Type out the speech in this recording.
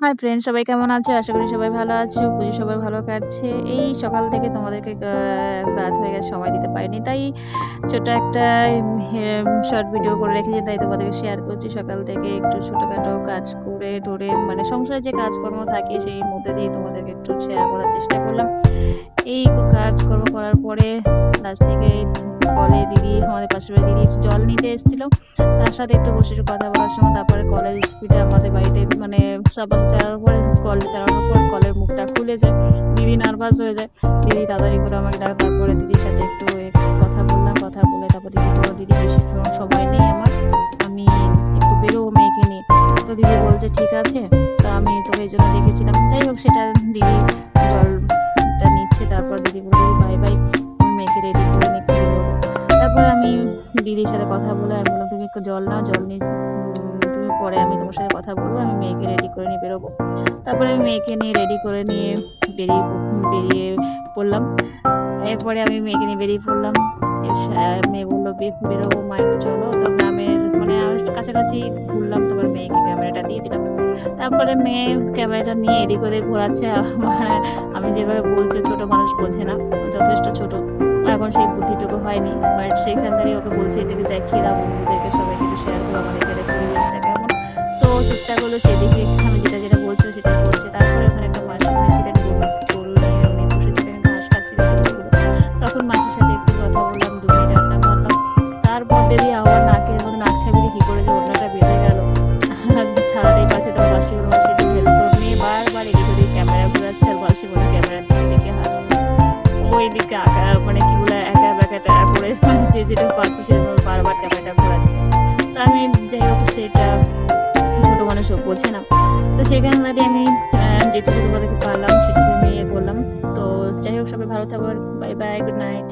Hi friend, সবাই কেমন আছো? আশা করি সবাই ভালো আছো। পুজো সবার ভালো কাটছে। এই সকাল থেকে তোমাদেরকে রাত হয়ে গেছে, সময় দিতে পারিনি। তাই ছোট একটা শর্ট ভিডিও করে রেখেছি, তাই তোমাদেরকে শেয়ার করছি। সকাল থেকে একটু ছোটখাটো কাজ করে টোরে মানে সংসারে যে কাজকর্ম থাকে সেই মধ্যে দিয়ে তোমাদেরকে একটু শেয়ার করার চেষ্টা করলাম। এই কাজকর্ম করার পরে লাস্ট থেকে কলে দিদি, আমাদের পাশের বাড়ি দিদি একটু জল নিতে এসেছিল। তার সাথে একটু বসে একটু কথা বলার সময় তারপরে কলের স্পিডে আমাদের বাড়িতে মানে সাবান চালানোর পর কল চালানোর পর কলের মুখটা খুলে যায়। দিদি নার্ভাস হয়ে যায়। দিদি তাড়াতাড়ি করে আমাকে ডাকে। তারপরে দিদির সাথে একটু কথা বললাম। কথা বলে তারপর দিদি বলল, দিদি বেশিক্ষণ সময় নেই আমার, আমি একটু বেরোবো মেয়েকে নিয়ে। তো দিদি বলছে ঠিক আছে, তো আমি তোকে এই জন্য রেখেছিলাম। যাই হোক, সেটা দিদি জলটা নিচ্ছে। তারপর দিদি বলল, দিদি বাই বাই, আমি মেয়েকে রেডি করে নিতে বেরোবো। তারপরে আমি দিদির সাথে কথা বলে আমি বললাম, তুমি একটু জল নাও, জল নিয়ে তুমি পরে আমি তোমার সাথে কথা বলবো, আমি মেয়েকে রেডি করে নিয়ে বেরোবো। তারপরে আমি মেয়েকে নিয়ে রেডি করে নিয়ে বেরিয়ে পড়লাম। এরপরে আমি মেয়েকে নিয়ে বেরিয়ে পড়লাম। মেয়ে বললো বেরোবো মা, একটু চলো। তো গ্রামের মানে কাছাকাছি ঘুরলাম, তারপরে মেয়েকে ক্যামেরাটা দিয়ে দিলাম। তারপরে মেয়ে ক্যামেরাটা নিয়ে এদিক ওদিক ঘোরাচ্ছে। আমি যেভাবে বলছি, ছোট মানুষ বোঝে না, যথেষ্ট ছোট, এখন সেই বুদ্ধিটুকু হয়নি। বাট সেইখান থেকে ওকে বলছি এটাকে দেখিয়ে দাও, বন্ধুদেরকে সবাইকে একটু শেয়ার করো আমার এখানে পরিবেশটা কেমন। তো চেষ্টা করলো সেদিকে, আমি যেটা যেটা বলছো সেটা করছে। তারপরে ওখানে একটা মাসি ছিলেন, গরু নিয়ে উনি বসেছিলেন, ঘাস খাচ্ছিলেন গরুগুলো। তখন মাসির সাথে একটু কথা বললাম, 2 মিনিট আড্ডা মারলাম। তারপর দেখি আমার নাকের মধ্যে নাক ছাবিয়ে কি করে যে ওড়নাটা বেঁধে গেল, ছাড়াতেই পারছে। তখন মাসি বলে, মাসি একটু হেল্প করো। মেয়ে বারবার এদিক ওদিক ক্যামেরা ঘুরাচ্ছে আর মাসি বলে ক্যামেরা দিকে হাসছে। ওই দিকে মানে কি বলে একা বেকাটা করে যে যেটা পাচ্ছে সেটা বারবার ক্যামেরাটা ঘোরাচ্ছে। তো আমি যাই হোক, সেটা ছোটো মানুষ বোঝে না। তো সেখানে দাঁড়িয়ে আমি যেটুকু তোমাদেরকে পারলাম সেটুকু আমি করলাম। তো যাই হোক, সবাই ভালো থাকবেন। Bye bye, good night.